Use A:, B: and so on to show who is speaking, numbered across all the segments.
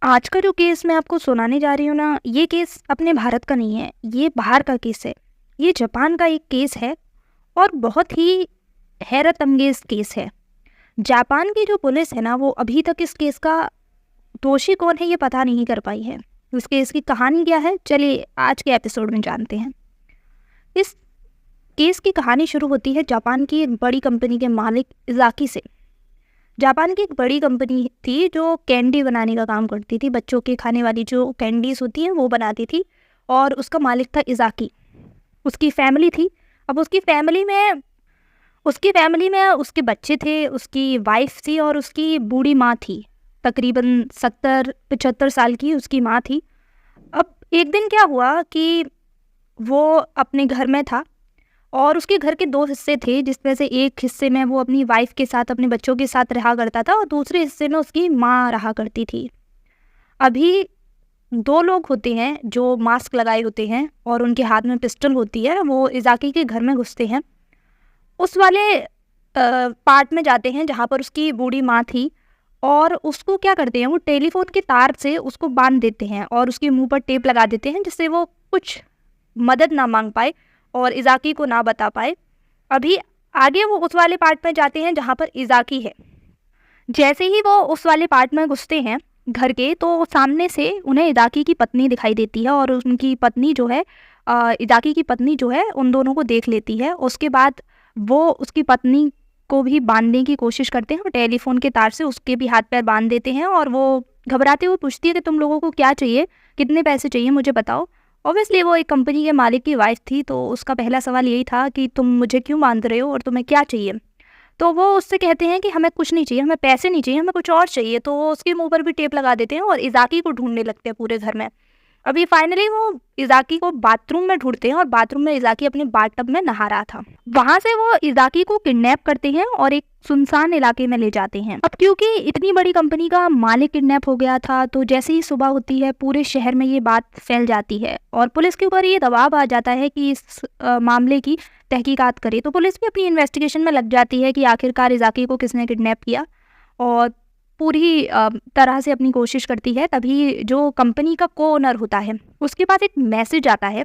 A: आज का जो केस मैं आपको सुनाने जा रही हूँ ना, ये केस अपने भारत का नहीं है, ये बाहर का केस है। ये जापान का एक केस है और बहुत ही हैरत अंगेज केस है। जापान की जो पुलिस है ना, वो अभी तक इस केस का दोषी कौन है ये पता नहीं कर पाई है। इस केस की कहानी क्या है, चलिए आज के एपिसोड में जानते हैं। इस केस की कहानी शुरू होती है जापान की एक बड़ी कंपनी के मालिक इजाकी से। जापान की एक बड़ी कंपनी थी जो कैंडी बनाने का काम करती थी, बच्चों के खाने वाली जो कैंडीज होती हैं वो बनाती थी, और उसका मालिक था इजाकी। उसकी फैमिली थी। अब उसकी फैमिली में उसके बच्चे थे, उसकी वाइफ थी और उसकी बूढ़ी माँ थी। तकरीबन 70-75 साल की उसकी माँ थी। अब एक दिन क्या हुआ कि वो अपने घर में था और उसके घर के 2 हिस्से थे, जिसमें से एक हिस्से में वो अपनी वाइफ के साथ अपने बच्चों के साथ रहा करता था और दूसरे हिस्से में उसकी माँ रहा करती थी। अभी 2 लोग होते हैं जो मास्क लगाए होते हैं और उनके हाथ में पिस्टल होती है, वो इजाकी के घर में घुसते हैं। उस वाले पार्ट में जाते हैं जहाँ पर उसकी बूढ़ी माँ थी, और उसको क्या करते हैं, वो टेलीफोन के तार से उसको बांध देते हैं और उसके मुंह पर टेप लगा देते हैं, जिससे वो कुछ मदद ना मांग पाए और इजाकी को ना बता पाए। अभी आगे वो उस वाले पार्ट में जाते हैं जहाँ पर इजाकी है। जैसे ही वो उस वाले पार्ट में घुसते हैं घर के, तो सामने से उन्हें इजाकी की पत्नी दिखाई देती है और उनकी पत्नी जो है इजाकी की पत्नी जो है उन दोनों को देख लेती है। उसके बाद वो उसकी पत्नी को भी बांधने की कोशिश करते हैं और टेलीफोन के तार से उसके भी हाथ पैर बांध देते हैं, और वो घबराते हुए पूछती है कि तुम लोगों को क्या चाहिए, कितने पैसे चाहिए, मुझे बताओ। ऑब्वियसली वो एक कंपनी के मालिक की वाइफ थी, तो उसका पहला सवाल यही था कि तुम मुझे क्यों बांध रहे हो और तुम्हें क्या चाहिए। तो वो उससे कहते हैं कि हमें कुछ नहीं चाहिए, हमें पैसे नहीं चाहिए, हमें कुछ और चाहिए। तो वो उसके मुंह पर भी टेप लगा देते हैं और इजाकी को ढूंढने लगते हैं पूरे घर में। अभी फाइनली वो इजाकी को बाथरूम में ढूंढते हैं और बाथरूम में इजाकी अपने बाथटब में नहा रहा था। वहां से वो इजाकी को किडनैप करते हैं और एक सुनसान इलाके में ले जाते हैं। अब क्योंकि इतनी बड़ी कंपनी का मालिक किडनैप हो गया था, तो जैसे ही सुबह होती है पूरे शहर में ये बात फैल जाती है और पुलिस के ऊपर ये दबाव आ जाता है कि इस मामले की तहकीकात करे। तो पुलिस भी अपनी इन्वेस्टिगेशन में लग जाती है कि आखिरकार इजाकी को किसने किडनैप किया, और पूरी तरह से अपनी कोशिश करती है। तभी जो कंपनी का को ओनर होता है उसके पास एक मैसेज आता है,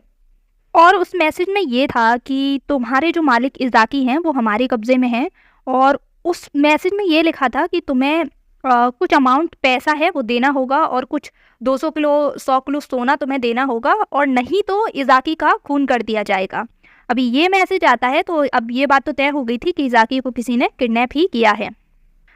A: और उस मैसेज में ये था कि तुम्हारे जो मालिक इजाकी हैं वो हमारे कब्जे में हैं, और उस मैसेज में ये लिखा था कि तुम्हें कुछ अमाउंट पैसा है वो देना होगा, और कुछ 200 किलो 100 किलो सोना तुम्हें देना होगा, और नहीं तो इजाकी का खून कर दिया जाएगा। अभी ये मैसेज आता है तो अब ये बात तो तय हो गई थी कि इजाकी को किसी ने किडनैप ही किया है।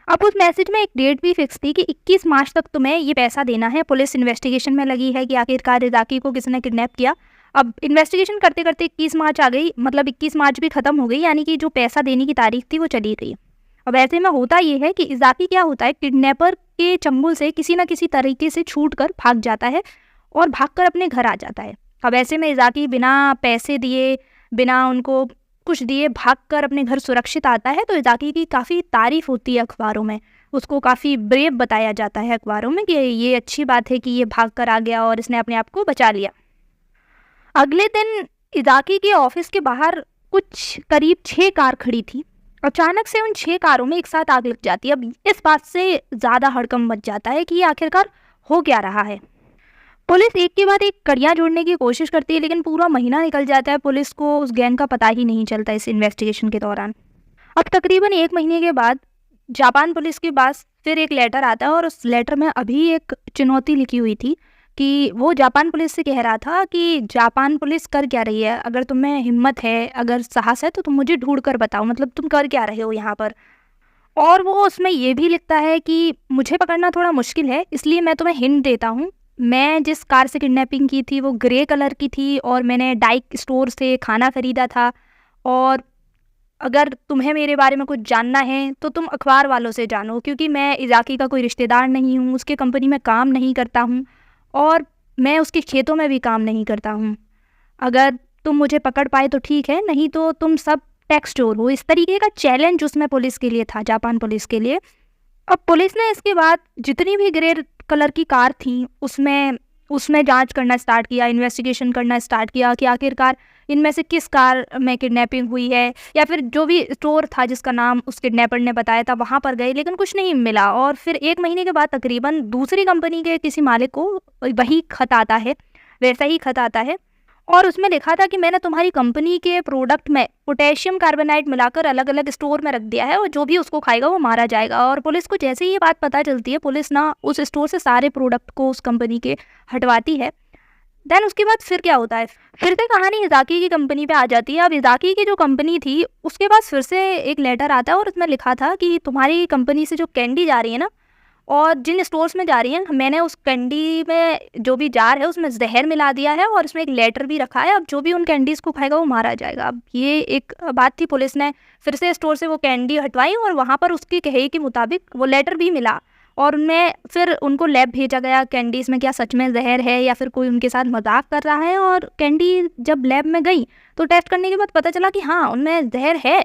A: अब उस मैसेज में एक डेट भी फिक्स थी कि 21 मार्च तक तुम्हें ये पैसा देना है। पुलिस इन्वेस्टिगेशन में लगी है कि आखिरकार इजाकी को किसने किडनैप किया। अब इन्वेस्टिगेशन करते करते 21 मार्च आ गई, मतलब 21 मार्च भी खत्म हो गई, यानी कि जो पैसा देने की तारीख थी वो चली गई। अब ऐसे में होता ये है कि इजाकी क्या होता है, किडनैपर के चंगुल से किसी न किसी तरीके से छूट कर भाग जाता है और भागकर अपने घर आ जाता है। अब ऐसे में इजाकी बिना पैसे दिए, बिना उनको कुछ दिए भागकर अपने घर सुरक्षित आता है। तो इजाकी की काफ़ी तारीफ होती है अखबारों में, उसको काफ़ी ब्रेव बताया जाता है अखबारों में कि ये अच्छी बात है कि ये भागकर आ गया और इसने अपने आप को बचा लिया। अगले दिन इजाकी के ऑफिस के बाहर कुछ करीब 6 कार खड़ी थी। अचानक से उन 6 कारों में एक साथ आग लग जाती है। अब इस बात से ज़्यादा हड़कंप मच जाता है कि ये आखिरकार हो क्या रहा है। पुलिस एक के बाद एक कड़ियाँ जोड़ने की कोशिश करती है, लेकिन पूरा महीना निकल जाता है, पुलिस को उस गैंग का पता ही नहीं चलता इस इन्वेस्टिगेशन के दौरान। अब तकरीबन 1 महीने के बाद जापान पुलिस के पास फिर एक लेटर आता है, और उस लेटर में अभी एक चुनौती लिखी हुई थी कि वो जापान पुलिस से कह रहा था कि जापान पुलिस कर क्या रही है, अगर तुम्हें हिम्मत है, अगर साहस है तो तुम मुझे ढूंढ कर बताओ, मतलब तुम कर क्या रहे हो यहाँ पर। और वो उसमें ये भी लिखता है कि मुझे पकड़ना थोड़ा मुश्किल है, इसलिए मैं तुम्हें हिंट देता हूँ। मैं जिस कार से किडनैपिंग की थी वो ग्रे कलर की थी, और मैंने डाइक स्टोर से खाना ख़रीदा था। और अगर तुम्हें मेरे बारे में कुछ जानना है तो तुम अखबार वालों से जानो, क्योंकि मैं इजाकी का कोई रिश्तेदार नहीं हूँ, उसके कंपनी में काम नहीं करता हूँ, और मैं उसके खेतों में भी काम नहीं करता हूँ। अगर तुम मुझे पकड़ पाए तो ठीक है, नहीं तो तुम सब टैक्स चोर हो। इस तरीके का चैलेंज उसमें पुलिस के लिए था, जापान पुलिस के लिए। अब पुलिस ने इसके बाद जितनी भी ग्रे कलर की कार थी उसमें जांच करना स्टार्ट किया, इन्वेस्टिगेशन करना स्टार्ट किया कि आखिरकार इनमें से किस कार में किडनैपिंग हुई है, या फिर जो भी स्टोर था जिसका नाम उस किडनैपर ने बताया था वहाँ पर गए, लेकिन कुछ नहीं मिला। और फिर 1 महीने के बाद तकरीबन दूसरी कंपनी के किसी मालिक को वही खत आता है, वैसा ही खत आता है, और उसमें लिखा था कि मैंने तुम्हारी कंपनी के प्रोडक्ट में पोटेशियम कार्बोनाइट मिलाकर अलग अलग स्टोर में रख दिया है और जो भी उसको खाएगा वो मारा जाएगा। और पुलिस को जैसे ही ये बात पता चलती है, पुलिस ना उस स्टोर से सारे प्रोडक्ट को उस कंपनी के हटवाती है। देन उसके बाद फिर क्या होता है, फिर से कहानी इज़ाकी की कंपनी पे आ जाती है। अब इज़ाकी की जो कंपनी थी उसके पास फिर से एक लेटर आता है और उसमें लिखा था कि तुम्हारी कंपनी से जो कैंडी जा रही है ना, और जिन स्टोर्स में जा रही है, मैंने उस कैंडी में जो भी जार है उसमें जहर मिला दिया है और उसमें एक लेटर भी रखा है, अब जो भी उन कैंडीज़ को खाएगा वो मारा जाएगा। अब ये एक बात थी, पुलिस ने फिर से स्टोर से वो कैंडी हटवाई और वहाँ पर उसकी कहे के मुताबिक वो लेटर भी मिला, और उनमें फिर उनको लैब भेजा गया कैंडीज़ में क्या सच में जहर है या फिर कोई उनके साथ मजाक कर रहा है। और कैंडी जब लैब में गई तो टेस्ट करने के बाद पता चला कि हाँ, उनमें जहर है।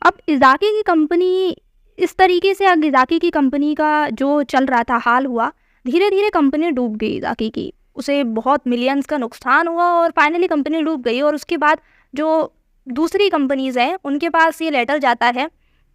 A: अब इज़ाकी की कंपनी इस तरीके से, अब इज़ाकी की कंपनी का जो चल रहा था हाल हुआ, धीरे धीरे कंपनी डूब गई इज़ाकी की, उसे बहुत मिलियंस का नुकसान हुआ और फाइनली कंपनी डूब गई। और उसके बाद जो दूसरी कंपनीज़ हैं उनके पास ये लेटर जाता है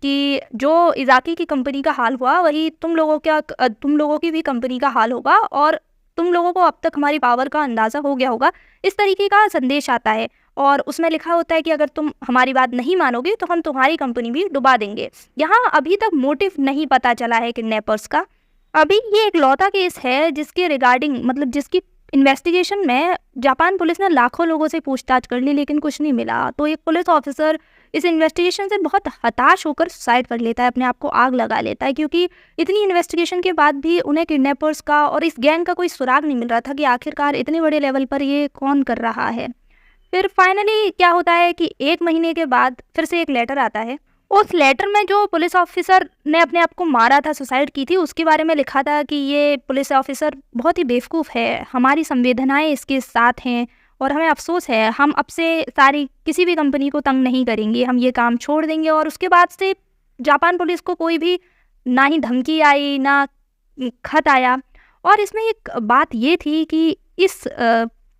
A: कि जो इज़ाकी की कंपनी का हाल हुआ वही तुम लोगों की भी कंपनी का हाल होगा, और तुम लोगों को अब तक हमारी पावर का अंदाज़ा हो गया होगा, इस तरीके का संदेश आता है। और उसमें लिखा होता है कि अगर तुम हमारी बात नहीं मानोगे तो हम तुम्हारी कंपनी भी डुबा देंगे। यहाँ अभी तक मोटिव नहीं पता चला है किडनैपर्स का। अभी ये एक लौता केस है जिसके रिगार्डिंग, मतलब जिसकी इन्वेस्टिगेशन में जापान पुलिस ने लाखों लोगों से पूछताछ कर ली लेकिन कुछ नहीं मिला। तो एक पुलिस ऑफिसर इस इन्वेस्टिगेशन से बहुत हताश होकर सुसाइड कर लेता है, अपने आप को आग लगा लेता है, क्योंकि इतनी इन्वेस्टिगेशन के बाद भी उन्हें किडनैपर्स का और इस गैंग का कोई सुराग नहीं मिल रहा था कि आखिरकार इतने बड़े लेवल पर ये कौन कर रहा है। फिर फाइनली क्या होता है कि 1 महीने के बाद फिर से एक लेटर आता है। उस लेटर में जो पुलिस ऑफिसर ने अपने आप को मारा था, सुसाइड की थी, उसके बारे में लिखा था कि ये पुलिस ऑफिसर बहुत ही बेवकूफ़ है, हमारी संवेदनाएं इसके साथ हैं और हमें अफसोस है, हम अब से सारी किसी भी कंपनी को तंग नहीं करेंगे, हम ये काम छोड़ देंगे। और उसके बाद से जापान पुलिस को कोई भी ना ही धमकी आई ना खत आया। और इसमें एक बात ये थी कि इस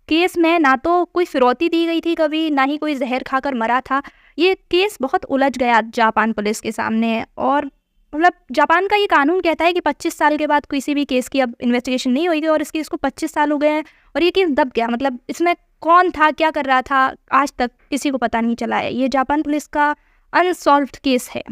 A: केस में ना तो कोई फिरौती दी गई थी कभी, ना ही कोई जहर खाकर मरा था। ये केस बहुत उलझ गया जापान पुलिस के सामने, और मतलब जापान का ये कानून कहता है कि 25 साल के बाद किसी भी केस की अब इन्वेस्टिगेशन नहीं होगी, और इस केस को 25 साल हो गए हैं और ये केस दब गया। मतलब इसमें कौन था, क्या कर रहा था, आज तक किसी को पता नहीं चला है। ये जापान पुलिस का अनसॉल्व्ड केस है।